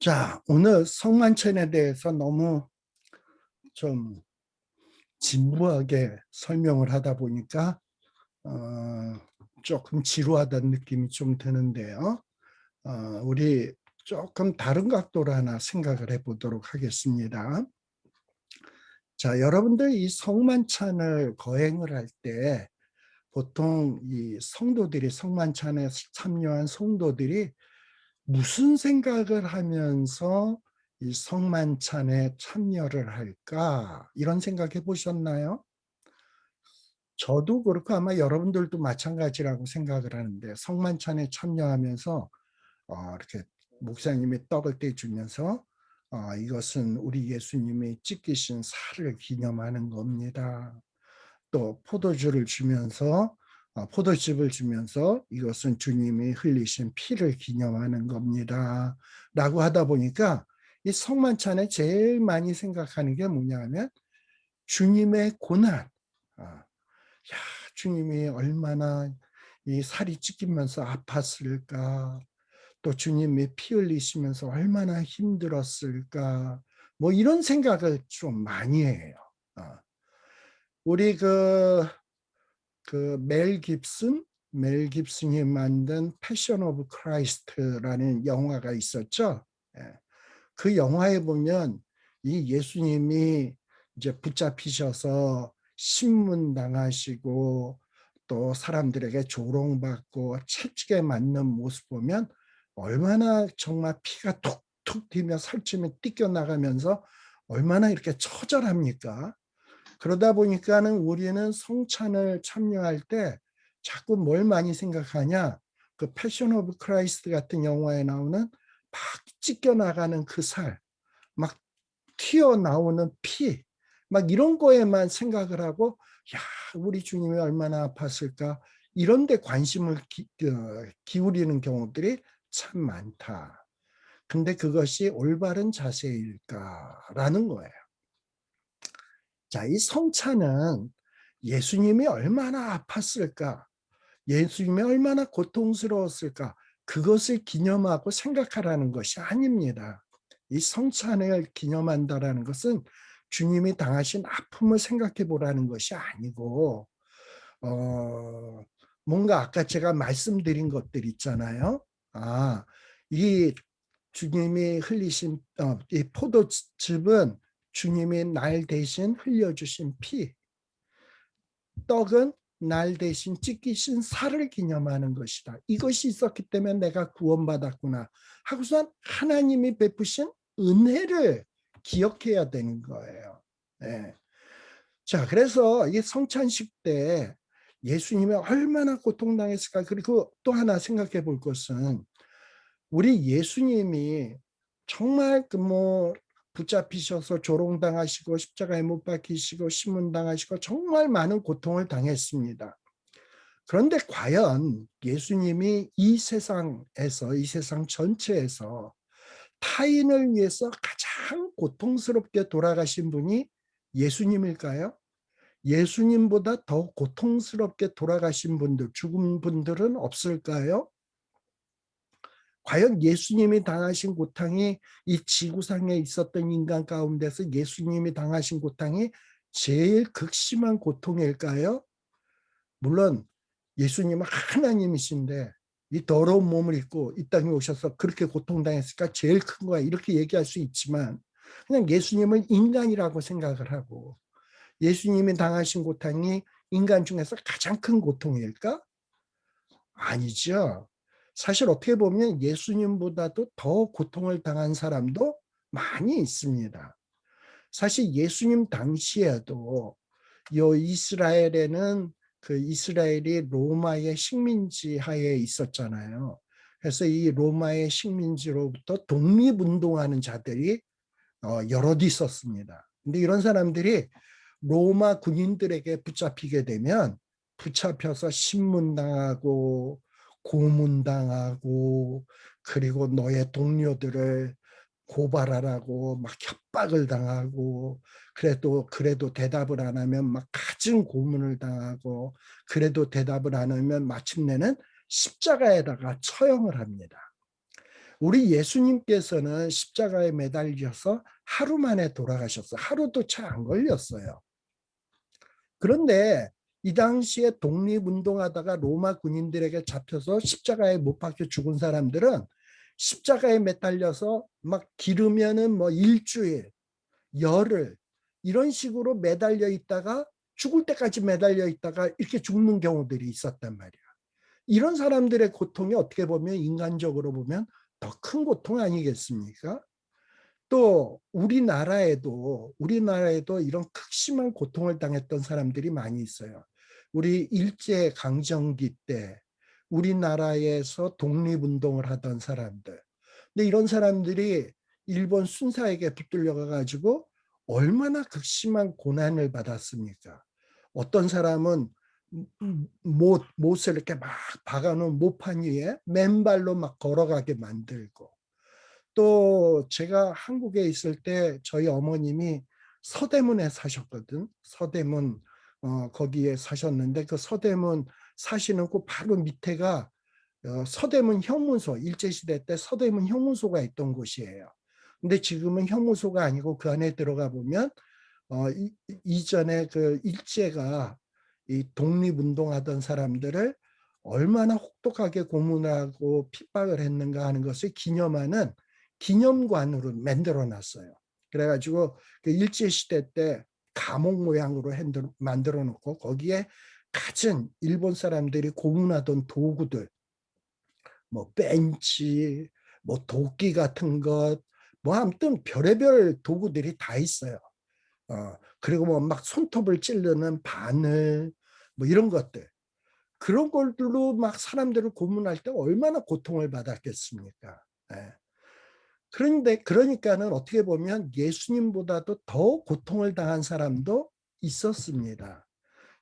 자, 오늘 성만찬에 대해서 너무 좀 진부하게 설명을 하다 보니까 어, 조금 지루하다는 느낌이 좀 드는데요. 어, 우리 조금 다른 각도로 하나 생각을 해보도록 하겠습니다. 자, 여러분들 이 성만찬을 거행을 할 때 보통 이 성도들이 성만찬에 참여한 성도들이 무슨 생각을 하면서 이 성만찬에 참여를 할까? 이런 생각해 보셨나요? 저도 그렇고 아마 여러분들도 마찬가지라고 생각을 하는데 성만찬에 참여하면서 이렇게 목사님이 떡을 떼주면서 이것은 우리 예수님이 찢기신 살을 기념하는 겁니다. 또 포도주를 주면서 포도즙을 주면서 이것은 주님이 흘리신 피를 기념하는 겁니다. 라고 하다 보니까 이 성만찬에 제일 많이 생각하는 게 뭐냐 하면 주님의 고난. 야, 주님이 얼마나 이 살이 찢기면서 아팠을까. 또 주님이 피 흘리시면서 얼마나 힘들었을까. 뭐 이런 생각을 좀 많이 해요. 우리 멜 깁슨이 만든 패션 오브 크라이스트라는 영화가 있었죠. 예. 그 영화에 보면 이 예수님이 이제 붙잡히셔서 신문당하시고 또 사람들에게 조롱받고 채찍에 맞는 모습 보면 얼마나 정말 피가 툭툭 튀며 살찌며 띠껴나가면서 얼마나 이렇게 처절합니까? 그러다 보니까는 우리는 성찬을 참여할 때 자꾸 뭘 많이 생각하냐? 그 패션 오브 크라이스트 같은 영화에 나오는 막 찢겨나가는 그 살, 막 튀어나오는 피, 막 이런 거에만 생각을 하고, 야, 우리 주님이 얼마나 아팠을까? 이런 데 관심을 기울이는 경우들이 참 많다. 근데 그것이 올바른 자세일까라는 거예요. 자, 이 성찬은 예수님이 얼마나 아팠을까? 예수님이 얼마나 고통스러웠을까? 그것을 기념하고 생각하라는 것이 아닙니다. 이 성찬을 기념한다라는 것은 주님이 당하신 아픔을 생각해 보라는 것이 아니고, 어, 뭔가 아까 제가 말씀드린 것들 있잖아요. 이 주님이 흘리신 이 포도즙은 주님이 날 대신 흘려주신 피, 떡은 날 대신 찢기신 살을 기념하는 것이다. 이것이 있었기 때문에 내가 구원받았구나 하고서 하나님이 베푸신 은혜를 기억해야 되는 거예요. 네. 자, 그래서 이 성찬식 때 예수님이 얼마나 고통당했을까. 그리고 또 하나 생각해 볼 것은 우리 예수님이 정말 붙잡히셔서 조롱당하시고 십자가에 못 박히시고 신문당하시고 정말 많은 고통을 당했습니다. 그런데 과연 예수님이 이 세상 전체에서 타인을 위해서 가장 고통스럽게 돌아가신 분이 예수님일까요? 예수님보다 더 고통스럽게 돌아가신 분들, 죽은 분들은 없을까요? 과연 예수님이 당하신 고통이 이 지구상에 있었던 인간 가운데서 예수님이 당하신 고통이 제일 극심한 고통일까요? 물론 예수님은 하나님이신데 이 더러운 몸을 입고 이 땅에 오셔서 그렇게 고통당했으니까 제일 큰 거야 이렇게 얘기할 수 있지만 그냥 예수님은 인간이라고 생각을 하고 예수님이 당하신 고통이 인간 중에서 가장 큰 고통일까? 아니죠. 사실 어떻게 보면 예수님보다도 더 고통을 당한 사람도 많이 있습니다. 사실 예수님 당시에도 이스라엘에는 그 이스라엘이 로마의 식민지 하에 있었잖아요. 그래서 이 로마의 식민지로부터 독립운동하는 자들이 여럿 있었습니다. 근데 이런 사람들이 로마 군인들에게 붙잡히게 되면 붙잡혀서 신문당하고 고문당하고 그리고 너의 동료들을 고발하라고 막 협박을 당하고 그래도 대답을 안 하면 막 갖은 고문을 당하고 그래도 대답을 안 하면 마침내는 십자가에다가 처형을 합니다. 우리 예수님께서는 십자가에 매달려서 하루 만에 돌아가셨어요. 하루도 채 안 걸렸어요. 그런데 이 당시에 독립운동하다가 로마 군인들에게 잡혀서 십자가에 못 박혀 죽은 사람들은 십자가에 매달려서 막 기르면은 뭐 일주일, 열흘 이런 식으로 매달려 있다가 죽을 때까지 매달려 있다가 이렇게 죽는 경우들이 있었단 말이야. 이런 사람들의 고통이 어떻게 보면 인간적으로 보면 더 큰 고통 아니겠습니까? 또 우리나라에도 이런 극심한 고통을 당했던 사람들이 많이 있어요. 우리 일제 강점기 때 우리나라에서 독립운동을 하던 사람들. 근데 이런 사람들이 일본 순사에게 붙들려 가지고 얼마나 극심한 고난을 받았습니까? 어떤 사람은 못을 이렇게 막 박아놓은 모판 위에 맨발로 막 걸어가게 만들고, 또 제가 한국에 있을 때 저희 어머님이 서대문에 사셨거든. 서대문 거기에 사셨는데 그 서대문 사시는 그 바로 밑에가 서대문 형무소, 일제시대 때 서대문 형무소가 있던 곳이에요. 근데 지금은 형무소가 아니고 그 안에 들어가 보면 이전에 그 일제가 이 독립운동하던 사람들을 얼마나 혹독하게 고문하고 핍박을 했는가 하는 것을 기념하는 기념관으로 만들어 놨어요. 그래가지고 그 일제시대 때 감옥 모양으로 만들어 놓고 거기에 갖은 일본 사람들이 고문하던 도구들, 뭐 벤치, 뭐 도끼 같은 것, 뭐 아무튼 별의별 도구들이 다 있어요. 그리고 뭐 막 손톱을 찌르는 바늘, 뭐 이런 것들. 그런 걸로 막 사람들을 고문할 때 얼마나 고통을 받았겠습니까? 예. 그런데 그러니까는 어떻게 보면 예수님보다도 더 고통을 당한 사람도 있었습니다.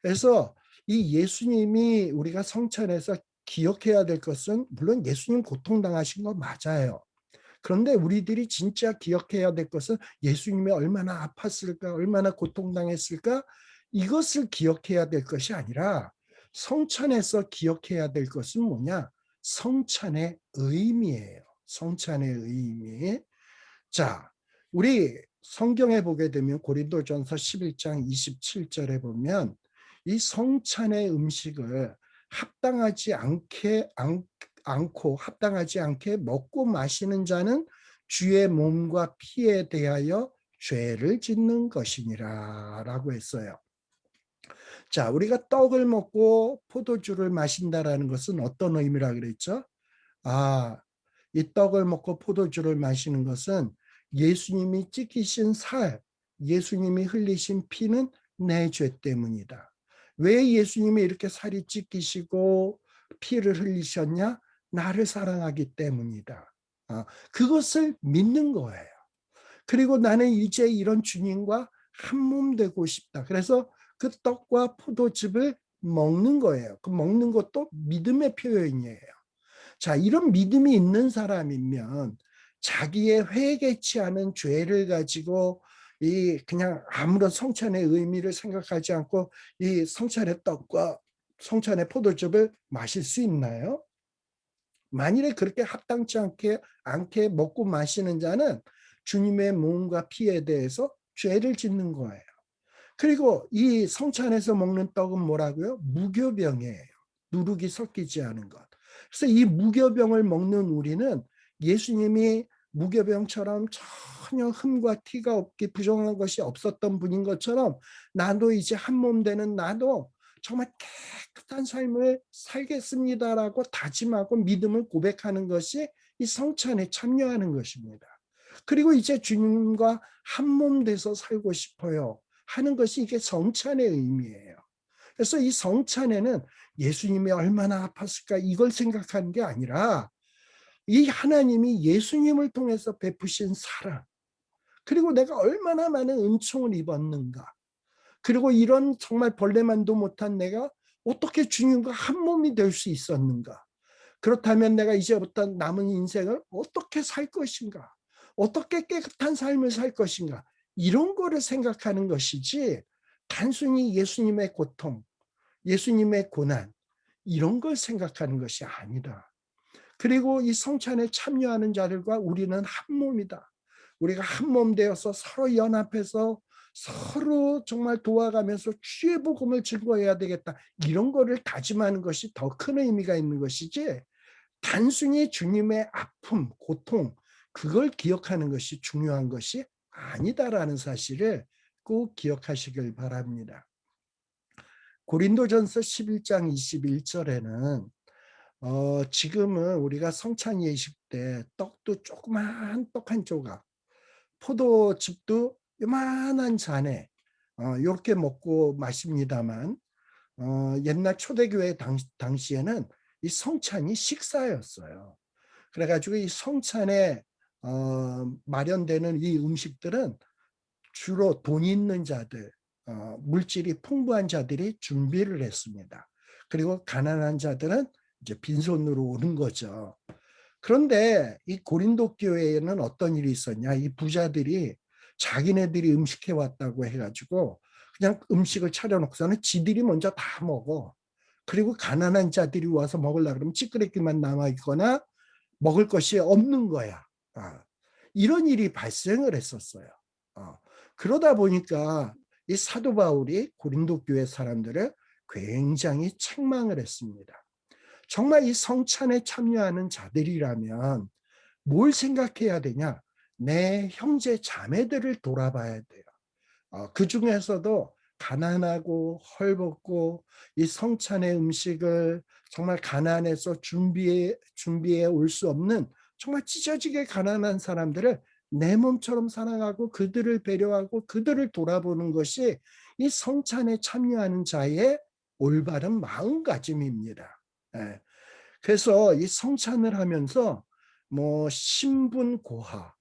그래서 이 예수님이 우리가 성찬에서 기억해야 될 것은 물론 예수님 고통당하신 거 맞아요. 그런데 우리들이 진짜 기억해야 될 것은 예수님이 얼마나 아팠을까, 얼마나 고통당했을까, 이것을 기억해야 될 것이 아니라 성찬에서 기억해야 될 것은 뭐냐? 성찬의 의미예요. 성찬의 의미. 자, 우리 성경에 보게 되면 고린도전서 11장 27절에 보면 이 성찬의 음식을 합당하지 않고 합당하지 않게 먹고 마시는 자는 주의 몸과 피에 대하여 죄를 짓는 것이니라 라고 했어요. 자, 우리가 떡을 먹고 포도주를 마신다라는 것은 어떤 의미라 그랬죠? 아, 이 떡을 먹고 포도주를 마시는 것은 예수님이 찢기신 살, 예수님이 흘리신 피는 내 죄 때문이다. 왜 예수님이 이렇게 살이 찢기시고 피를 흘리셨냐? 나를 사랑하기 때문이다. 그것을 믿는 거예요. 그리고 나는 이제 이런 주님과 한 몸 되고 싶다. 그래서 그 떡과 포도즙을 먹는 거예요. 그 먹는 것도 믿음의 표현이에요. 자, 이런 믿음이 있는 사람이면 자기의 회개치 않은 죄를 가지고 이 그냥 아무런 성찬의 의미를 생각하지 않고 이 성찬의 떡과 성찬의 포도즙을 마실 수 있나요? 만일에 그렇게 합당치 않게 먹고 마시는 자는 주님의 몸과 피에 대해서 죄를 짓는 거예요. 그리고 이 성찬에서 먹는 떡은 뭐라고요? 무교병이에요. 누룩이 섞이지 않은 것. 그래서 이 무교병을 먹는 우리는 예수님이 무교병처럼 전혀 흠과 티가 없게 부정한 것이 없었던 분인 것처럼 나도 이제 한 몸 되는 나도 정말 깨끗한 삶을 살겠습니다라고 다짐하고 믿음을 고백하는 것이 이 성찬에 참여하는 것입니다. 그리고 이제 주님과 한 몸 돼서 살고 싶어요 하는 것이 이게 성찬의 의미예요. 그래서 이 성찬에는 예수님이 얼마나 아팠을까 이걸 생각하는 게 아니라 이 하나님이 예수님을 통해서 베푸신 사랑, 그리고 내가 얼마나 많은 은총을 입었는가, 그리고 이런 정말 벌레만도 못한 내가 어떻게 주님과 한 몸이 될 수 있었는가, 그렇다면 내가 이제부터 남은 인생을 어떻게 살 것인가, 어떻게 깨끗한 삶을 살 것인가, 이런 거를 생각하는 것이지 단순히 예수님의 고통, 예수님의 고난 이런 걸 생각하는 것이 아니다. 그리고 이 성찬에 참여하는 자들과 우리는 한 몸이다. 우리가 한 몸 되어서 서로 연합해서 서로 정말 도와가면서 주의 복음을 증거해야 되겠다. 이런 거를 다짐하는 것이 더 큰 의미가 있는 것이지, 단순히 주님의 아픔, 고통, 그걸 기억하는 것이 중요한 것이 아니다라는 사실을 꼭 기억하시길 바랍니다. 고린도전서 11장 21절에는 지금은 우리가 성찬 예식 때 떡도 조그만 떡 한 조각, 포도즙도 요만한 잔에 이렇게 먹고 마십니다만, 옛날 초대교회 당시에는 이 성찬이 식사였어요. 그래가지고 이 성찬에 마련되는 이 음식들은 주로 돈 있는 자들, 물질이 풍부한 자들이 준비를 했습니다. 그리고 가난한 자들은 이제 빈손으로 오는 거죠. 그런데 이 고린도 교회에는 어떤 일이 있었냐? 이 부자들이 자기네들이 음식해 왔다고 해가지고 그냥 음식을 차려놓고서는 지들이 먼저 다 먹어. 그리고 가난한 자들이 와서 먹으려고 그러면 찌끄레기만 남아 있거나 먹을 것이 없는 거야. 이런 일이 발생을 했었어요. 그러다 보니까 이 사도 바울이 고린도 교회 사람들을 굉장히 책망을 했습니다. 정말 이 성찬에 참여하는 자들이라면 뭘 생각해야 되냐? 내 형제 자매들을 돌아봐야 돼요. 그 중에서도 가난하고 헐벗고 이 성찬의 음식을 정말 가난해서 준비해 올 수 없는 정말 찢어지게 가난한 사람들을 내 몸처럼 사랑하고 그들을 배려하고 그들을 돌아보는 것이 이 성찬에 참여하는 자의 올바른 마음가짐입니다. 예. 그래서 이 성찬을 하면서 뭐 신분 고하,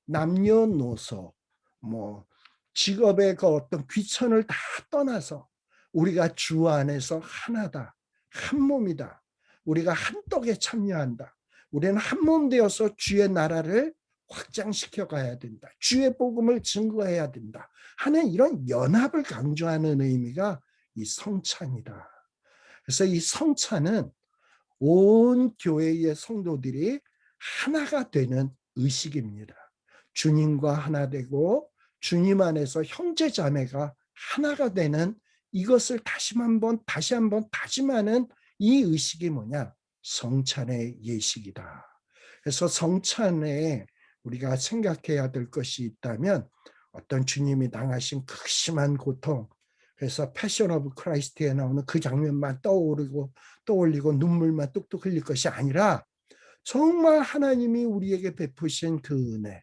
남녀노소, 뭐 직업의 그 어떤 귀천을 다 떠나서 우리가 주 안에서 하나다, 한 몸이다. 우리가 한 떡에 참여한다. 우리는 한 몸 되어서 주의 나라를 확장시켜 가야 된다. 주의 복음을 증거해야 된다. 하는 이런 연합을 강조하는 의미가 이 성찬이다. 그래서 이 성찬은 온 교회의 성도들이 하나가 되는 의식입니다. 주님과 하나 되고 주님 안에서 형제 자매가 하나가 되는 이것을 다시 한번 다짐하는 이 의식이 뭐냐? 성찬의 예식이다. 그래서 성찬에 우리가 생각해야 될 것이 있다면 어떤 주님이 당하신 극심한 고통, 그래서 패션 오브 크라이스트에 나오는 그 장면만 떠올리고 눈물만 뚝뚝 흘릴 것이 아니라 정말 하나님이 우리에게 베푸신 그 은혜,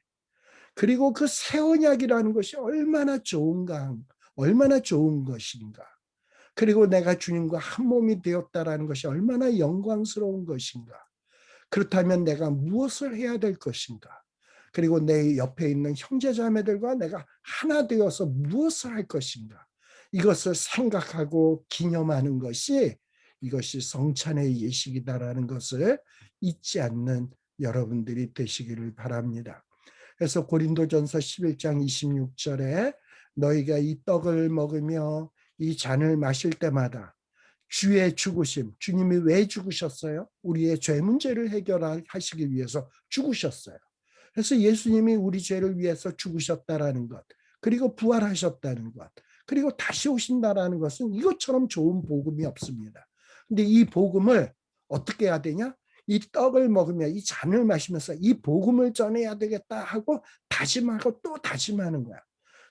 그리고 그 새 언약이라는 것이 얼마나 좋은 것인가. 그리고 내가 주님과 한 몸이 되었다라는 것이 얼마나 영광스러운 것인가. 그렇다면 내가 무엇을 해야 될 것인가. 그리고 내 옆에 있는 형제자매들과 내가 하나 되어서 무엇을 할 것인가. 이것을 생각하고 기념하는 것이 이것이 성찬의 예식이다라는 것을 잊지 않는 여러분들이 되시기를 바랍니다. 그래서 고린도전서 11장 26절에 너희가 이 떡을 먹으며 이 잔을 마실 때마다 주의 죽으심, 주님이 왜 죽으셨어요? 우리의 죄 문제를 해결하시기 위해서 죽으셨어요. 그래서 예수님이 우리 죄를 위해서 죽으셨다라는 것, 그리고 부활하셨다는 것, 그리고 다시 오신다라는 것은 이것처럼 좋은 복음이 없습니다. 근데 이 복음을 어떻게 해야 되냐? 이 떡을 먹으며 이 잔을 마시면서 이 복음을 전해야 되겠다 하고 다짐하고 또 다짐하는 거야.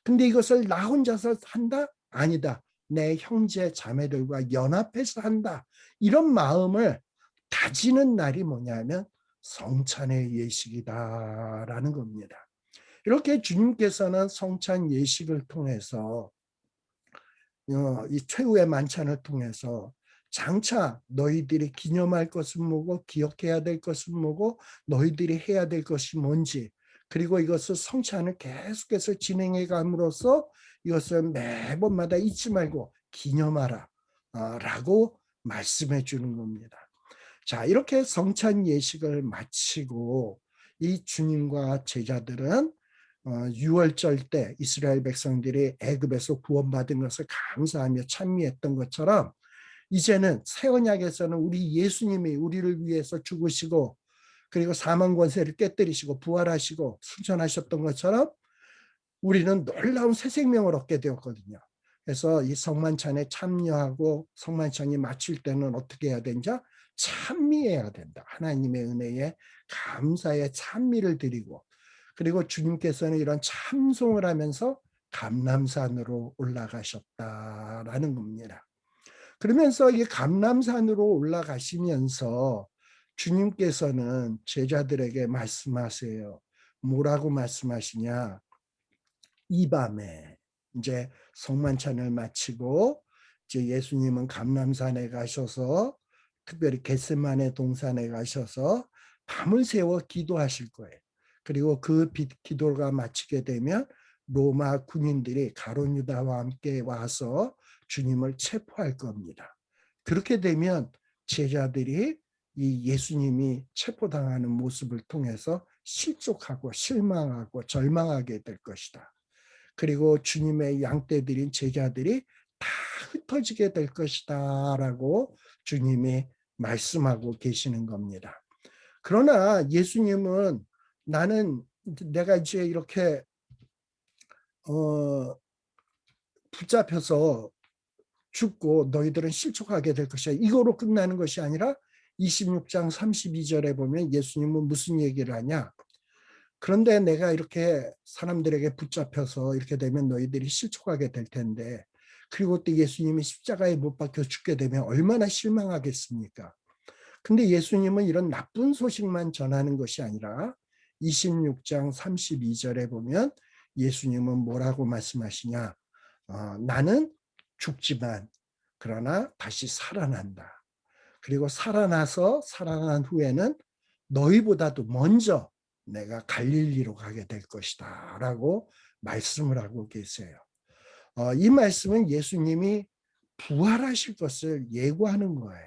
근데 이것을 나 혼자서 한다? 아니다. 내 형제 자매들과 연합해서 한다. 이런 마음을 다지는 날이 뭐냐면 성찬의 예식이다라는 겁니다. 이렇게 주님께서는 성찬 예식을 통해서 이 최후의 만찬을 통해서 장차 너희들이 기념할 것은 뭐고 기억해야 될 것은 뭐고 너희들이 해야 될 것이 뭔지, 그리고 이것을 성찬을 계속해서 진행해 감으로써 이것을 매번마다 잊지 말고 기념하라 라고 말씀해 주는 겁니다. 자, 이렇게 성찬 예식을 마치고 이 주님과 제자들은 유월절 때 이스라엘 백성들이 애굽에서 구원받은 것을 감사하며 찬미했던 것처럼 이제는 새 언약에서는 우리 예수님이 우리를 위해서 죽으시고 그리고 사망 권세를 깨뜨리시고 부활하시고 승천하셨던 것처럼 우리는 놀라운 새 생명을 얻게 되었거든요. 그래서 이 성만찬에 참여하고 성만찬이 마칠 때는 어떻게 해야 되냐? 찬미해야 된다. 하나님의 은혜에 감사의 찬미를 드리고, 그리고 주님께서는 이런 참송을 하면서 감람산으로 올라가셨다라는 겁니다. 그러면서 이 감람산으로 올라가시면서 주님께서는 제자들에게 말씀하세요. 뭐라고 말씀하시냐? 이 밤에 이제 성만찬을 마치고 이제 예수님은 감람산에 가셔서 특별히 겟세마네 동산에 가셔서 밤을 새워 기도하실 거예요. 그리고 그 기도가 마치게 되면 로마 군인들이 가룟 유다와 함께 와서 주님을 체포할 겁니다. 그렇게 되면 제자들이 이 예수님이 체포당하는 모습을 통해서 실족하고 실망하고 절망하게 될 것이다. 그리고 주님의 양떼들인 제자들이 다 흩어지게 될 것이다 라고 주님이 말씀하고 계시는 겁니다. 그러나 예수님은 나는 내가 이제 이렇게 붙잡혀서 죽고 너희들은 실족하게 될 것이야. 이거로 끝나는 것이 아니라 26장 32절에 보면 예수님은 무슨 얘기를 하냐? 그런데 내가 이렇게 사람들에게 붙잡혀서 이렇게 되면 너희들이 실족하게 될 텐데, 그리고 또 예수님이 십자가에 못 박혀 죽게 되면 얼마나 실망하겠습니까? 근데 예수님은 이런 나쁜 소식만 전하는 것이 아니라 26장 32절에 보면 예수님은 뭐라고 말씀하시냐? 나는 죽지만 그러나 다시 살아난다. 그리고 살아난 후에는 너희보다도 먼저 내가 갈릴리로 가게 될 것이다 라고 말씀을 하고 계세요. 이 말씀은 예수님이 부활하실 것을 예고하는 거예요.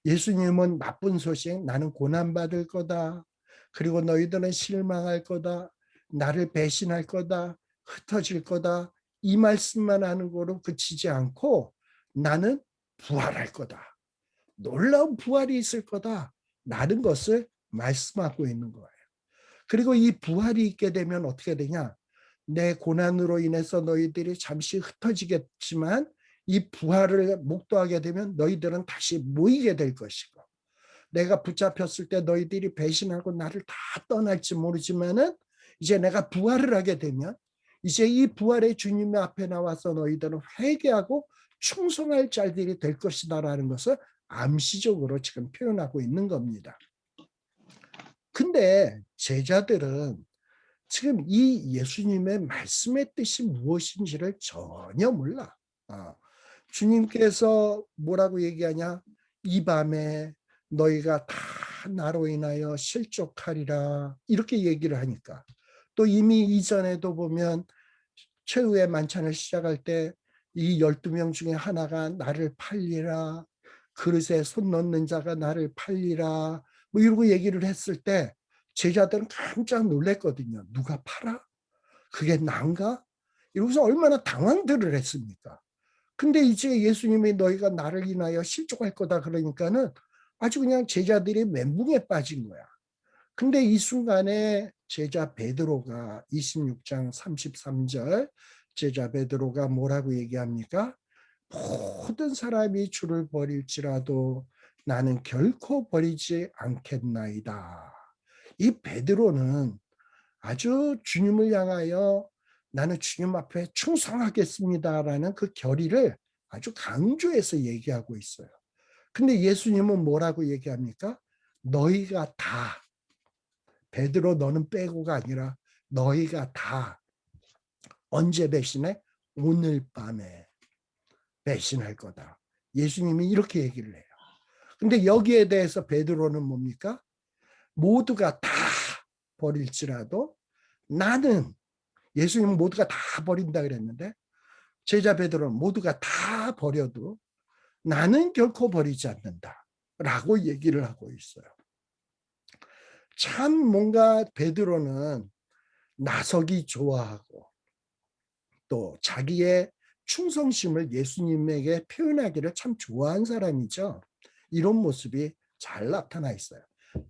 예수님은 나쁜 소식, 나는 고난받을 거다. 그리고 너희들은 실망할 거다. 나를 배신할 거다. 흩어질 거다. 이 말씀만 하는 거로 그치지 않고 나는 부활할 거다. 놀라운 부활이 있을 거다. 라는 것을 말씀하고 있는 거예요. 그리고 이 부활이 있게 되면 어떻게 되냐? 내 고난으로 인해서 너희들이 잠시 흩어지겠지만 이 부활을 목도하게 되면 너희들은 다시 모이게 될 것이고, 내가 붙잡혔을 때 너희들이 배신하고 나를 다 떠날지 모르지만은 이제 내가 부활을 하게 되면 이제 이 부활의 주님의 앞에 나와서 너희들은 회개하고 충성할 자들이 될 것이다라는 것을 암시적으로 지금 표현하고 있는 겁니다. 근데 제자들은 지금 이 예수님의 말씀의 뜻이 무엇인지를 전혀 몰라. 주님께서 뭐라고 얘기하냐? 이 밤에 너희가 다 나로 인하여 실족하리라. 이렇게 얘기를 하니까. 또 이미 이전에도 보면 최후의 만찬을 시작할 때 이 12명 중에 하나가 나를 팔리라. 그릇에 손 넣는 자가 나를 팔리라. 뭐 이러고 얘기를 했을 때 제자들은 깜짝 놀랐거든요. 누가 팔아? 그게 난가? 이러고서 얼마나 당황들을 했습니까? 근데 이제 예수님이 너희가 나를 인하여 실족할 거다 그러니까는 아주 그냥 제자들이 멘붕에 빠진 거야. 근데 이 순간에 제자 베드로가 26장 33절 제자 베드로가 뭐라고 얘기합니까? 모든 사람이 주를 버릴지라도 나는 결코 버리지 않겠나이다. 이 베드로는 아주 주님을 향하여 나는 주님 앞에 충성하겠습니다라는 그 결의를 아주 강조해서 얘기하고 있어요. 근데 예수님은 뭐라고 얘기합니까? 너희가 다, 베드로 너는 빼고가 아니라 너희가 다 언제 배신해? 오늘 밤에 배신할 거다. 예수님이 이렇게 얘기를 해요. 근데 여기에 대해서 베드로는 뭡니까? 모두가 다 버릴지라도 나는, 예수님은 모두가 다 버린다 그랬는데 제자 베드로는 모두가 다 버려도 나는 결코 버리지 않는다 라고 얘기를 하고 있어요. 참 뭔가 베드로는 나서기 좋아하고 또 자기의 충성심을 예수님에게 표현하기를 참 좋아한 사람이죠. 이런 모습이 잘 나타나 있어요.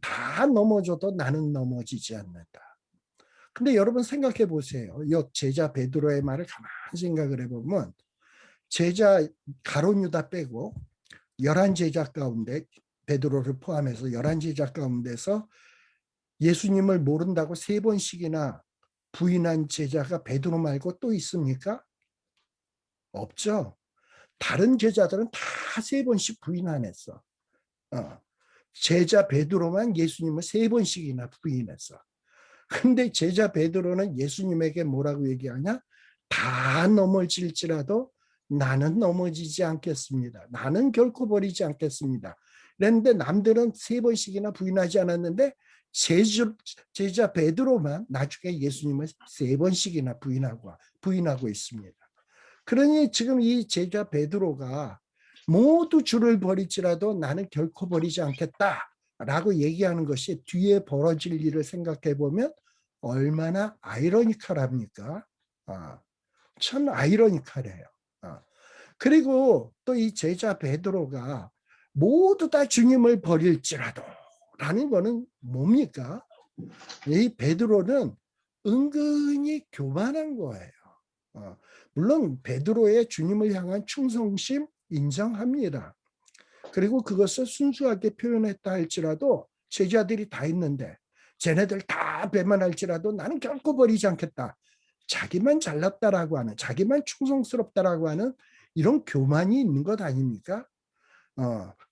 다 넘어져도 나는 넘어지지 않는다. 근데 여러분 생각해 보세요. 이 제자 베드로의 말을 가만히 생각을 해보면 제자 가룟 유다 빼고 11제자 가운데 베드로를 포함해서 11제자 가운데서 예수님을 모른다고 3번씩이나 부인한 제자가 베드로 말고 또 있습니까? 없죠. 다른 제자들은 다 3번씩 부인 안 했어. 제자 베드로만 예수님을 3번씩이나 부인했어. 근데 제자 베드로는 예수님에게 뭐라고 얘기하냐? 다 넘어질지라도 나는 넘어지지 않겠습니다. 나는 결코 버리지 않겠습니다. 그런데 남들은 3번씩이나 부인하지 않았는데 제자 베드로만 나중에 예수님을 3번씩이나 부인하고 있습니다. 그러니 지금 이 제자 베드로가 모두 주를 버릴지라도 나는 결코 버리지 않겠다라고 얘기하는 것이 뒤에 벌어질 일을 생각해 보면 얼마나 아이러니컬합니까? 참 아이러니컬해요. 그리고 또 이 제자 베드로가 모두 다 주님을 버릴지라도 라는 거는 뭡니까? 이 베드로는 은근히 교만한 거예요. 물론 베드로의 주님을 향한 충성심 인정합니다. 그리고 그것을 순수하게 표현했다 할지라도 제자들이 다 있는데 쟤네들 다 배만할지라도 나는 결코 버리지 않겠다. 자기만 잘났다라고 하는, 자기만 충성스럽다라고 하는 이런 교만이 있는 것 아닙니까?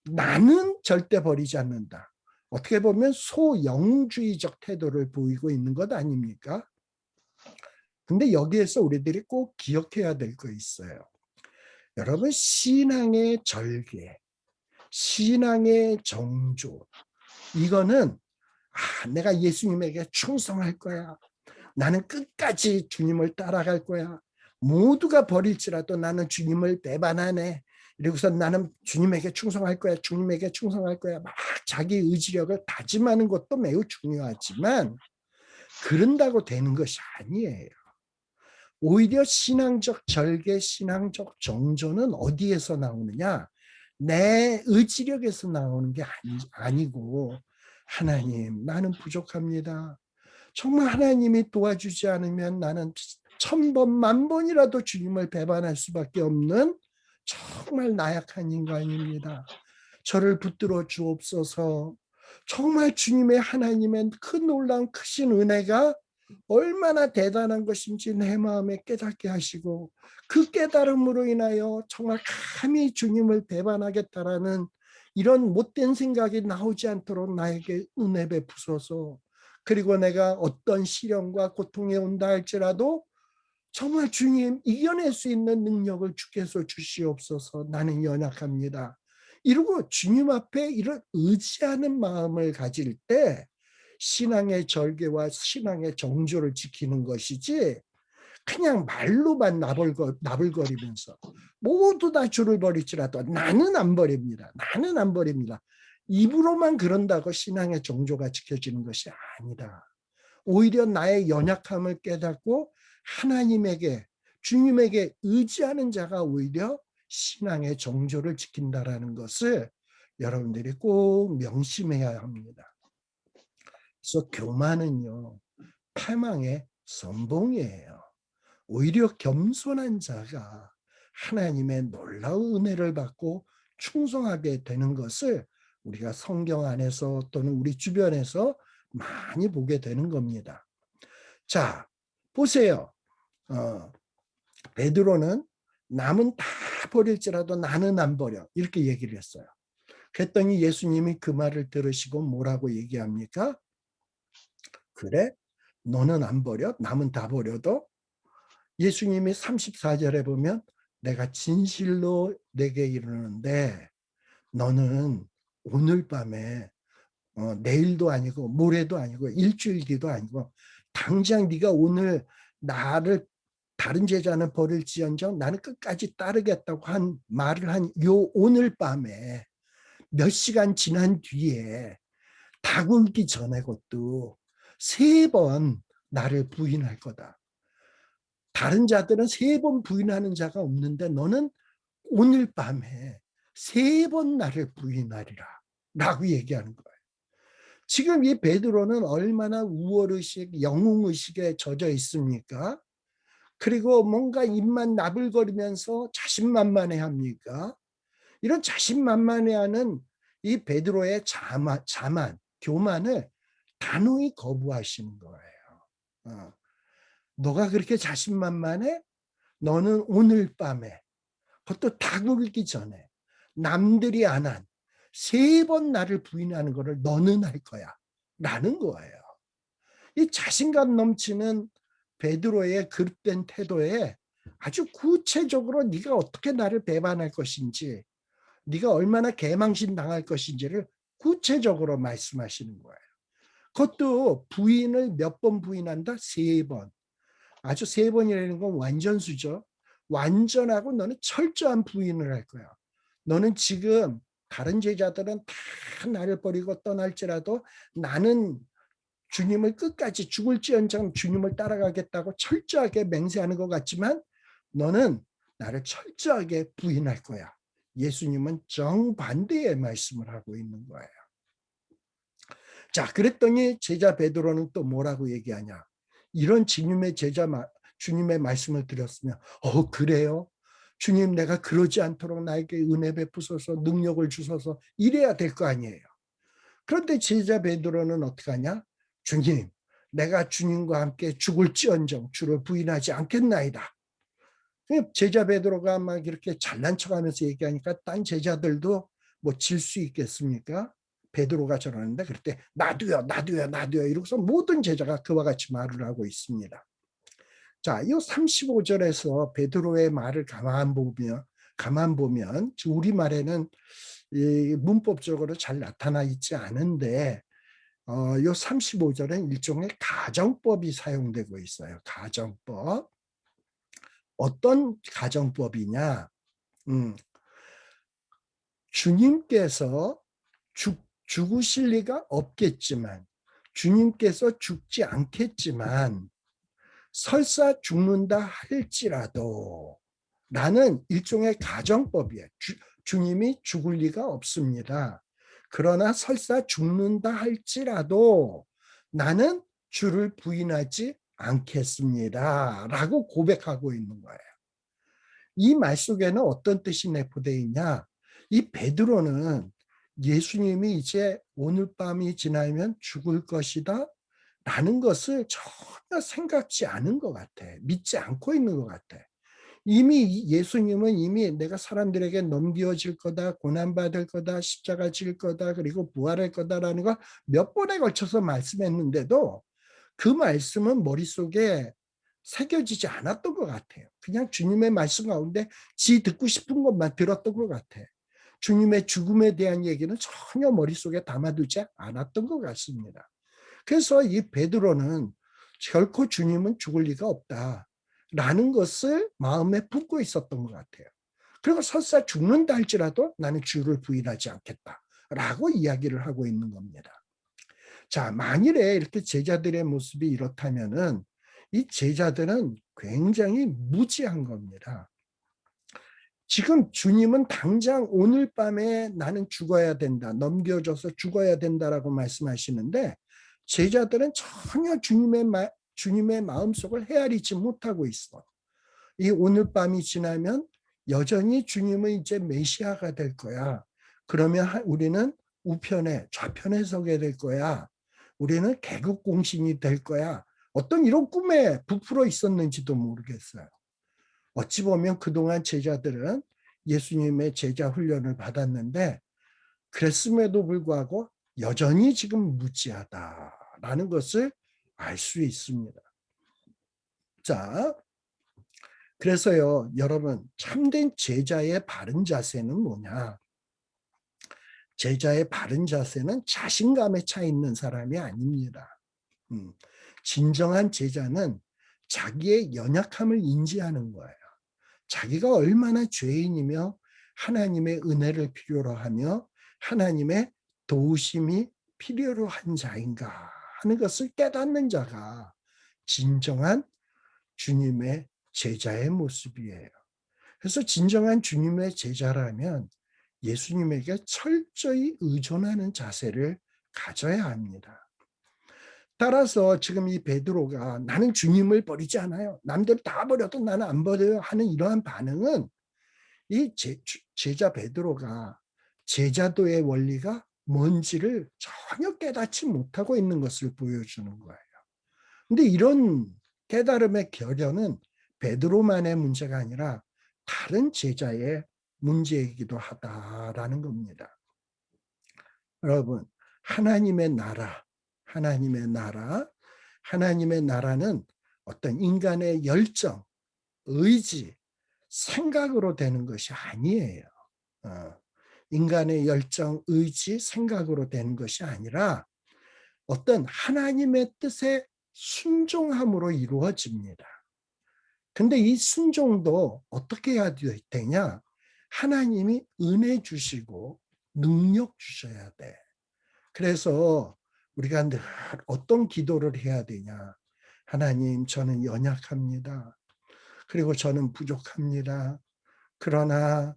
나는 절대 버리지 않는다. 어떻게 보면 소영주의적 태도를 보이고 있는 것 아닙니까? 근데 여기에서 우리들이 꼭 기억해야 될 거 있어요. 여러분, 신앙의 절개, 신앙의 정조, 이거는 내가 예수님에게 충성할 거야. 나는 끝까지 주님을 따라갈 거야. 모두가 버릴지라도 나는 주님을 배반하네. 그리고서 나는 주님에게 충성할 거야. 주님에게 충성할 거야. 막 자기 의지력을 다짐하는 것도 매우 중요하지만 그런다고 되는 것이 아니에요. 오히려 신앙적 절개, 신앙적 정조는 어디에서 나오느냐? 내 의지력에서 나오는 게 아니고 하나님, 나는 부족합니다. 정말 하나님이 도와주지 않으면 나는 1000번, 10,000번이라도 주님을 배반할 수밖에 없는 정말 나약한 인간입니다. 저를 붙들어 주옵소서. 정말 주님의 하나님의 큰 놀라운 크신 은혜가 얼마나 대단한 것인지 내 마음에 깨닫게 하시고 그 깨달음으로 인하여 정말 감히 주님을 배반하겠다라는 이런 못된 생각이 나오지 않도록 나에게 은혜 베푸소서. 그리고 내가 어떤 시련과 고통에 온다 할지라도 정말 주님 이겨낼 수 있는 능력을 주께서 주시옵소서. 나는 연약합니다. 이러고 주님 앞에 이런 의지하는 마음을 가질 때 신앙의 절개와 신앙의 정조를 지키는 것이지 그냥 말로만 나불거리면서 모두 다 주를 버릴지라도 나는 안 버립니다. 나는 안 버립니다. 입으로만 그런다고 신앙의 정조가 지켜지는 것이 아니다. 오히려 나의 연약함을 깨닫고 하나님에게 주님에게 의지하는 자가 오히려 신앙의 정조를 지킨다라는 것을 여러분들이 꼭 명심해야 합니다. 그래서 교만은요, 패망의 선봉이에요. 오히려 겸손한 자가 하나님의 놀라운 은혜를 받고 충성하게 되는 것을 우리가 성경 안에서 또는 우리 주변에서 많이 보게 되는 겁니다. 자, 보세요. 베드로는 남은 다 버릴지라도 나는 안 버려. 이렇게 얘기를 했어요. 그랬더니 예수님이 그 말을 들으시고 뭐라고 얘기합니까? 그래? 너는 안 버려? 남은 다 버려도? 예수님이 34절에 보면 내가 진실로 내게 이르는데 너는 오늘 밤에 내일도 아니고 모레도 아니고 일주일 뒤도 아니고 당장 네가 오늘 나를 다른 제자는 버릴지언정 나는 끝까지 따르겠다고 한 말을 한 요 오늘 밤에 몇 시간 지난 뒤에 다 굴기 전에 것도 3번 나를 부인할 거다. 다른 자들은 3번 부인하는 자가 없는데 너는 오늘 밤에 3번 나를 부인하리라 라고 얘기하는 거예요. 지금 이 베드로는 얼마나 우월의식, 영웅의식에 젖어 있습니까? 그리고 뭔가 입만 나불거리면서 자신만만해합니까? 이런 자신만만해하는 이 베드로의 자만, 교만을 단호히 거부하시는 거예요. 너가 그렇게 자신만만해? 너는 오늘 밤에, 그것도 다 굴기 전에 남들이 안 한 3번 나를 부인하는 거를 너는 할 거야. 라는 거예요. 이 자신감 넘치는 베드로의 그릇된 태도에 아주 구체적으로 네가 어떻게 나를 배반할 것인지, 네가 얼마나 개망신 당할 것인지를 구체적으로 말씀하시는 거예요. 그것도 부인을 몇 번 부인한다? 3번. 아주 3번이라는 건 완전수죠. 완전하고 너는 철저한 부인을 할 거야. 너는 지금 다른 제자들은 다 나를 버리고 떠날지라도 나는 주님을 끝까지 죽을지언정 주님을 따라가겠다고 철저하게 맹세하는 것 같지만 너는 나를 철저하게 부인할 거야. 예수님은 정반대의 말씀을 하고 있는 거예요. 자, 그랬더니 제자 베드로는 또 뭐라고 얘기하냐? 이런 주님의 말씀을 드렸으면, 그래요? 주님, 내가 그러지 않도록 나에게 은혜 베푸소서, 능력을 주소서, 이래야 될 거 아니에요. 그런데 제자 베드로는 어떻게 하냐? 주님, 내가 주님과 함께 죽을지언정 주를 부인하지 않겠나이다. 제자 베드로가 막 이렇게 잘난 척하면서 얘기하니까 딴 제자들도 뭐 질 수 있겠습니까? 베드로가 저러는데 그럴 때 나도요, 나도요, 나도요 이러고서 모든 제자가 그와 같이 말을 하고 있습니다. 자, 이 35절에서 베드로의 말을 가만 보면 우리말에는 문법적으로 잘 나타나 있지 않은데 요 35절은 일종의 가정법이 사용되고 있어요. 가정법. 어떤 가정법이냐? 주님께서 죽으실 리가 없겠지만, 주님께서 죽지 않겠지만, 설사 죽는다 할지라도, 라는 일종의 가정법이에요. 주님이 죽을 리가 없습니다. 그러나 설사 죽는다 할지라도 나는 주를 부인하지 않겠습니다. 라고 고백하고 있는 거예요. 이 말 속에는 어떤 뜻이 내포되어 있냐? 이 베드로는 예수님이 이제 오늘 밤이 지나면 죽을 것이다 라는 것을 전혀 생각지 않은 것 같아. 믿지 않고 있는 것 같아. 이미 예수님은 이미 내가 사람들에게 넘겨질 거다, 고난받을 거다, 십자가 질 거다, 그리고 부활할 거다라는 걸 몇 번에 걸쳐서 말씀했는데도 그 말씀은 머릿속에 새겨지지 않았던 것 같아요. 그냥 주님의 말씀 가운데 지 듣고 싶은 것만 들었던 것 같아. 주님의 죽음에 대한 얘기는 전혀 머릿속에 담아두지 않았던 것 같습니다. 그래서 이 베드로는 결코 주님은 죽을 리가 없다라는 것을 마음에 품고 있었던 것 같아요. 그리고 설사 죽는다 할지라도 나는 주를 부인하지 않겠다라고 이야기를 하고 있는 겁니다. 자, 만일에 이렇게 제자들의 모습이 이렇다면은 이 제자들은 굉장히 무지한 겁니다. 지금 주님은 당장 오늘 밤에 나는 죽어야 된다, 넘겨줘서 죽어야 된다라고 말씀하시는데 제자들은 전혀 주님의 마음속을 헤아리지 못하고 있어. 이 오늘 밤이 지나면 여전히 주님은 이제 메시아가 될 거야. 그러면 우리는 우편에 좌편에 서게 될 거야. 우리는 개국공신이 될 거야. 어떤 이런 꿈에 부풀어 있었는지도 모르겠어요. 어찌 보면 그동안 제자들은 예수님의 제자 훈련을 받았는데 그랬음에도 불구하고 여전히 지금 무지하다라는 것을 알 수 있습니다. 자, 그래서요, 여러분, 참된 제자의 바른 자세는 뭐냐? 제자의 바른 자세는 자신감에 차 있는 사람이 아닙니다. 진정한 제자는 자기의 연약함을 인지하는 거예요. 자기가 얼마나 죄인이며 하나님의 은혜를 필요로 하며 하나님의 도우심이 필요로 한 자인가 하는 것을 깨닫는 자가 진정한 주님의 제자의 모습이에요. 그래서 진정한 주님의 제자라면 예수님에게 철저히 의존하는 자세를 가져야 합니다. 따라서 지금 이 베드로가 나는 주님을 버리지 않아요. 남들 다 버려도 나는 안 버려요 하는 이러한 반응은 이 제자 베드로가 제자도의 원리가 뭔지를 전혀 깨닫지 못하고 있는 것을 보여주는 거예요. 근데 이런 깨달음의 결여는 베드로만의 문제가 아니라 다른 제자의 문제이기도 하다라는 겁니다. 여러분, 하나님의 나라, 하나님의 나라, 하나님의 나라는 어떤 인간의 열정, 의지, 생각으로 되는 것이 아니에요. 인간의 열정, 의지, 생각으로 되는 것이 아니라 어떤 하나님의 뜻에 순종함으로 이루어집니다. 근데 이 순종도 어떻게 해야 되냐? 하나님이 은혜 주시고 능력 주셔야 돼. 그래서 우리가 늘 어떤 기도를 해야 되냐? 하나님, 저는 연약합니다. 그리고 저는 부족합니다. 그러나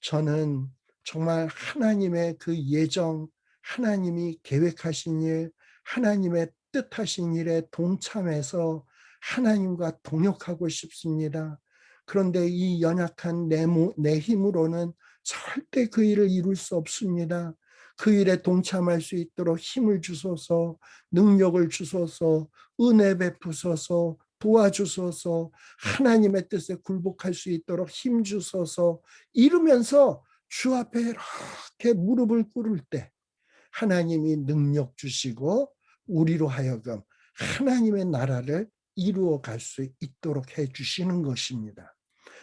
저는 정말 하나님의 그 예정, 하나님이 계획하신 일, 하나님의 뜻하신 일에 동참해서 하나님과 동역하고 싶습니다. 그런데 이 연약한 내 힘으로는 절대 그 일을 이룰 수 없습니다. 그 일에 동참할 수 있도록 힘을 주소서, 능력을 주소서, 은혜 베푸소서, 도와주소서, 하나님의 뜻에 굴복할 수 있도록 힘 주소서 이러면서 주 앞에 이렇게 무릎을 꿇을 때 하나님이 능력 주시고 우리로 하여금 하나님의 나라를 이루어 갈 수 있도록 해 주시는 것입니다.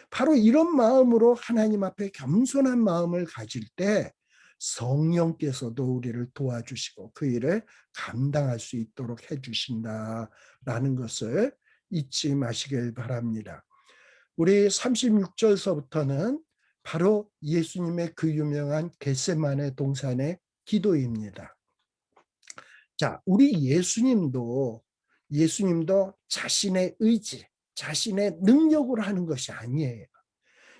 바로 이런 마음으로 하나님 앞에 겸손한 마음을 가질 때 성령께서도 우리를 도와주시고 그 일을 감당할 수 있도록 해주신다라는 것을 잊지 마시길 바랍니다. 우리 36절서부터는 바로 예수님의 그 유명한 겟세마네 동산의 기도입니다. 자, 우리 예수님도 자신의 의지, 자신의 능력으로 하는 것이 아니에요.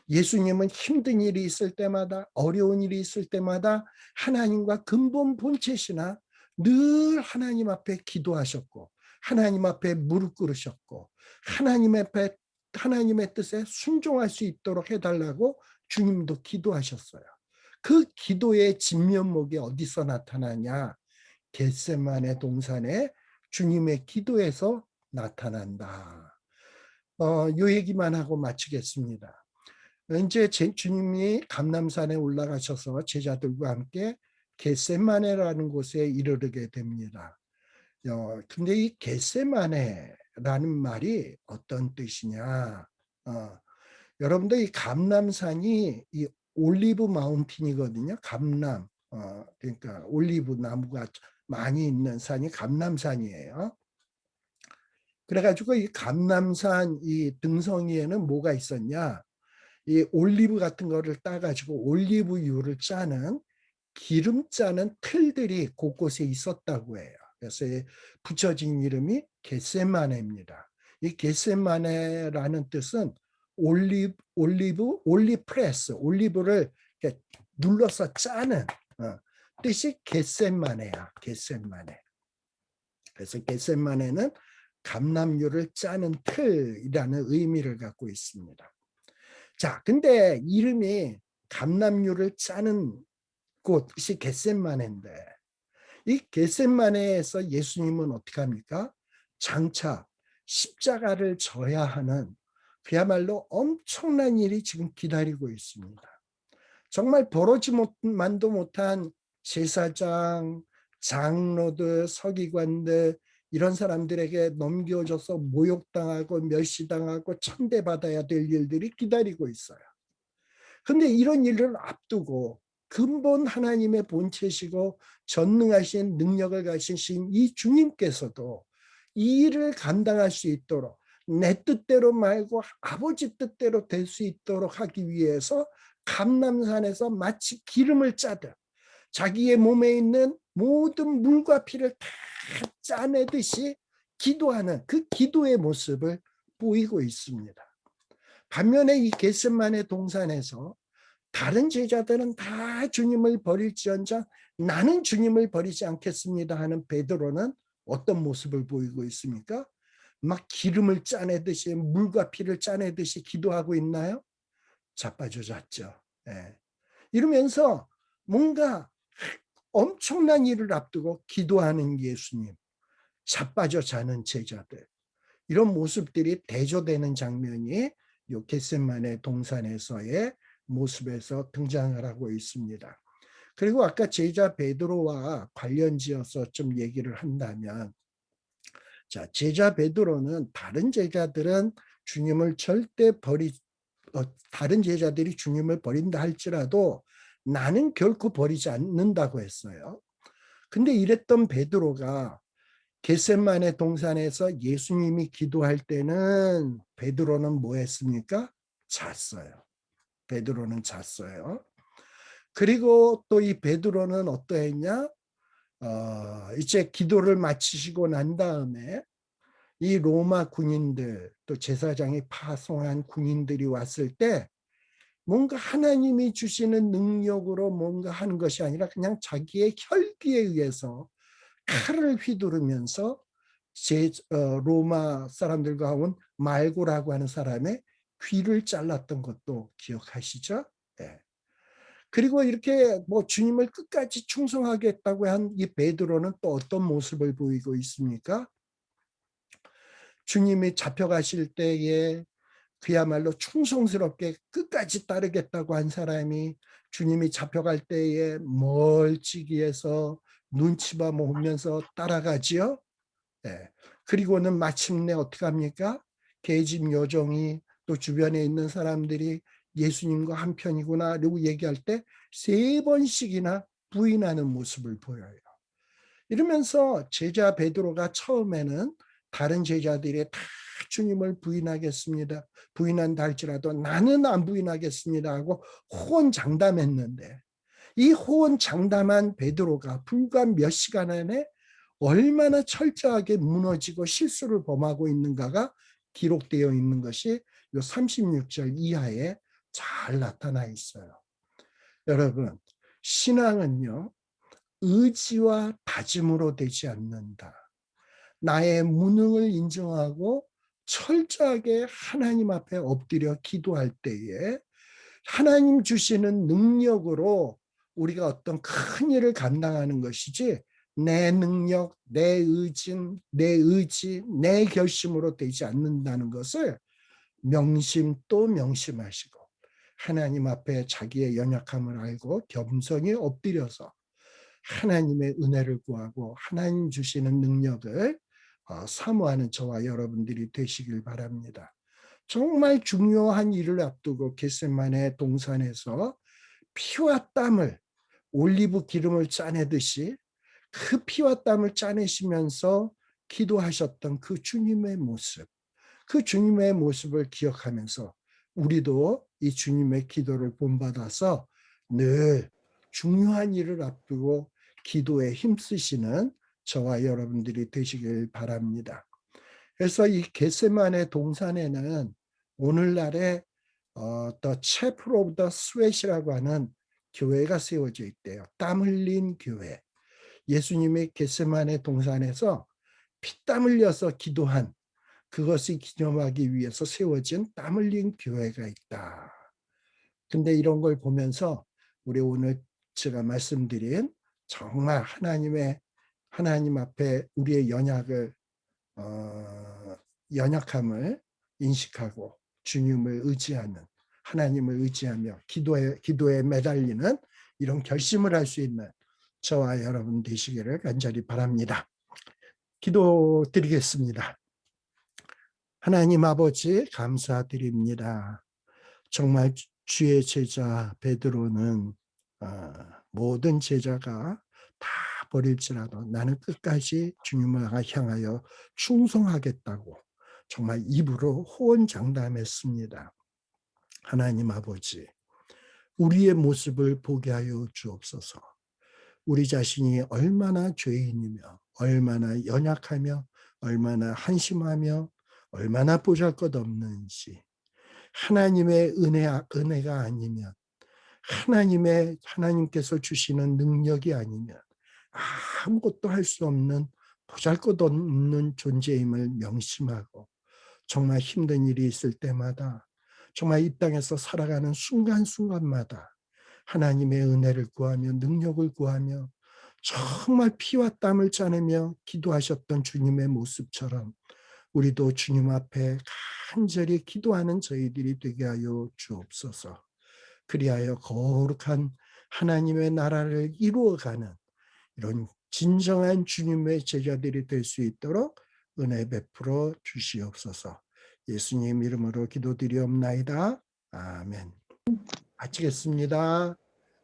예수님은 힘든 일이 있을 때마다, 어려운 일이 있을 때마다 하나님과 근본 본체시나 늘 하나님 앞에 기도하셨고 하나님 앞에 무릎 꿇으셨고 하나님의 뜻에 순종할 수 있도록 해달라고 주님도 기도하셨어요. 그 기도의 진면목이 어디서 나타나냐? 겟세마네 동산에 주님의 기도에서 나타난다. 이 얘기만 하고 마치겠습니다. 이제 주님이 감람산에 올라가셔서 제자들과 함께 겟세마네라는 곳에 이르게 됩니다. 근데 이 겟세마네라는 말이 어떤 뜻이냐? 여러분들 이 감람산이 이 올리브 마운틴이거든요. 감람, 그러니까 올리브 나무가 많이 있는 산이 감람산이에요. 그래가지고 이 감람산 이 등성이에는 뭐가 있었냐? 이 올리브 같은 거를 따가지고 올리브유를 짜는 기름 짜는 틀들이 곳곳에 있었다고 해요. 그래서 붙여진 이름이 겟세마네입니다. 이 겟세마네라는 뜻은 올리프레스, 올리브를 이렇게 눌러서 짜는 뜻이 겟세마네야. 겟세마네. 그래서 겟세마네는 감람유를 짜는 틀이라는 의미를 갖고 있습니다. 자, 근데 이름이 감람유를 짜는 곳이 겟세마네인데 이 겟세마네에서 예수님은 어떻게 합니까? 장차 십자가를 져야 하는 그야말로 엄청난 일이 지금 기다리고 있습니다. 정말 버러지만도 못한 제사장, 장로들, 서기관들 이런 사람들에게 넘겨져서 모욕당하고 멸시당하고 천대받아야 될 일들이 기다리고 있어요. 그런데 이런 일을 앞두고 근본 하나님의 본체시고 전능하신 능력을 가지신 이 주님께서도 이 일을 감당할 수 있도록 내 뜻대로 말고 아버지 뜻대로 될 수 있도록 하기 위해서 감람산에서 마치 기름을 짜듯 자기의 몸에 있는 모든 물과 피를 다 짜내듯이 기도하는 그 기도의 모습을 보이고 있습니다. 반면에 이 겟세마네 동산에서 다른 제자들은 다 주님을 버릴지언정 나는 주님을 버리지 않겠습니다 하는 베드로는 어떤 모습을 보이고 있습니까? 막 기름을 짜내듯이 물과 피를 짜내듯이 기도하고 있나요? 자빠져졌죠. 예. 이러면서 뭔가 엄청난 일을 앞두고 기도하는 예수님, 자빠져 자는 제자들, 이런 모습들이 대조되는 장면이 요 겟세마네 동산에서의 모습에서 등장을 하고 있습니다. 그리고 아까 제자 베드로와 관련지어서 좀 얘기를 한다면, 자, 제자 베드로는 다른 제자들은 주님을 절대 다른 제자들이 주님을 버린다 할지라도 나는 결코 버리지 않는다고 했어요. 근데 이랬던 베드로가 겟세마네 동산에서 예수님이 기도할 때는 베드로는 뭐 했습니까? 잤어요. 베드로는 잤어요. 그리고 또 이 베드로는 어떠했냐? 이제 기도를 마치시고 난 다음에 이 로마 군인들, 또 제사장이 파송한 군인들이 왔을 때 뭔가 하나님이 주시는 능력으로 뭔가 하는 것이 아니라 그냥 자기의 혈기에 의해서 칼을 휘두르면서 로마 사람들과 온 말고라고 하는 사람의 귀를 잘랐던 것도 기억하시죠? 네. 그리고 이렇게 뭐 주님을 끝까지 충성하겠다고 한 이 베드로는 또 어떤 모습을 보이고 있습니까? 주님이 잡혀가실 때에 그야말로 충성스럽게 끝까지 따르겠다고 한 사람이 주님이 잡혀갈 때에 멀찍이에서 눈치 봐 보면서 따라가지요. 네. 그리고는 마침내 어떻게 합니까? 계집 요정이 또 주변에 있는 사람들이 예수님과 한편이구나 라고 얘기할 때 3번씩이나 부인하는 모습을 보여요. 이러면서 제자 베드로가 처음에는 다른 제자들이 다 주님을 부인하겠습니다. 부인한다 할지라도 나는 안 부인하겠습니다 하고 호언장담했는데, 이 호언장담한 베드로가 불과 몇 시간 안에 얼마나 철저하게 무너지고 실수를 범하고 있는가가 기록되어 있는 것이 요 36절 이하에 잘 나타나 있어요. 여러분, 신앙은요, 의지와 다짐으로 되지 않는다. 나의 무능을 인정하고 철저하게 하나님 앞에 엎드려 기도할 때에 하나님 주시는 능력으로 우리가 어떤 큰 일을 감당하는 것이지, 내 능력, 내 의지, 내 결심으로 되지 않는다는 것을 명심 또 명심하시고 하나님 앞에 자기의 연약함을 알고 겸손히 엎드려서 하나님의 은혜를 구하고 하나님 주시는 능력을 사모하는 저와 여러분들이 되시길 바랍니다. 정말 중요한 일을 앞두고 겟세마네 동산에서 피와 땀을, 올리브 기름을 짜내듯이 그 피와 땀을 짜내시면서 기도하셨던 그 주님의 모습, 그 주님의 모습을 기억하면서 우리도 이 주님의 기도를 본받아서 늘 중요한 일을 앞두고 기도에 힘쓰시는 저와 여러분들이 되시길 바랍니다. 그래서 이 겟세마네 동산에는 오늘날에 The Chapel of the Sweat이라고 하는 교회가 세워져 있대요. 땀 흘린 교회. 예수님의 겟세마네 동산에서 피땀 흘려서 기도한 그것을 기념하기 위해서 세워진 땀 흘린 교회가 있다. 근데 이런 걸 보면서 우리 오늘 제가 말씀드린 정말 하나님 앞에 우리의 연약함을 인식하고 주님을 의지하는, 하나님을 의지하며 기도에 매달리는 이런 결심을 할 수 있는 저와 여러분 되시기를 간절히 바랍니다. 기도드리겠습니다. 하나님 아버지 감사드립니다. 정말 주의 제자 베드로는 모든 제자가 다 버릴지라도 나는 끝까지 주님을 향하여 충성하겠다고 정말 입으로 호언장담했습니다. 하나님 아버지, 우리의 모습을 보게 하여 주옵소서. 우리 자신이 얼마나 죄인이며 얼마나 연약하며 얼마나 한심하며 얼마나 보잘것없는지, 하나님의 은혜가 아니면 하나님께서 주시는 능력이 아니면 아무것도 할 수 없는 보잘것없는 존재임을 명심하고 정말 힘든 일이 있을 때마다 정말 이 땅에서 살아가는 순간순간마다 하나님의 은혜를 구하며 능력을 구하며 정말 피와 땀을 짜내며 기도하셨던 주님의 모습처럼 우리도 주님 앞에 간절히 기도하는 저희들이 되게 하여 주옵소서. 그리하여 거룩한 하나님의 나라를 이루어가는 이런 진정한 주님의 제자들이 될 수 있도록 은혜 베풀어 주시옵소서. 예수님 이름으로 기도드리옵나이다. 아멘. 마치겠습니다.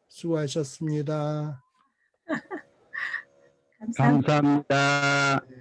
수고하셨습니다. 감사합니다. 감사합니다.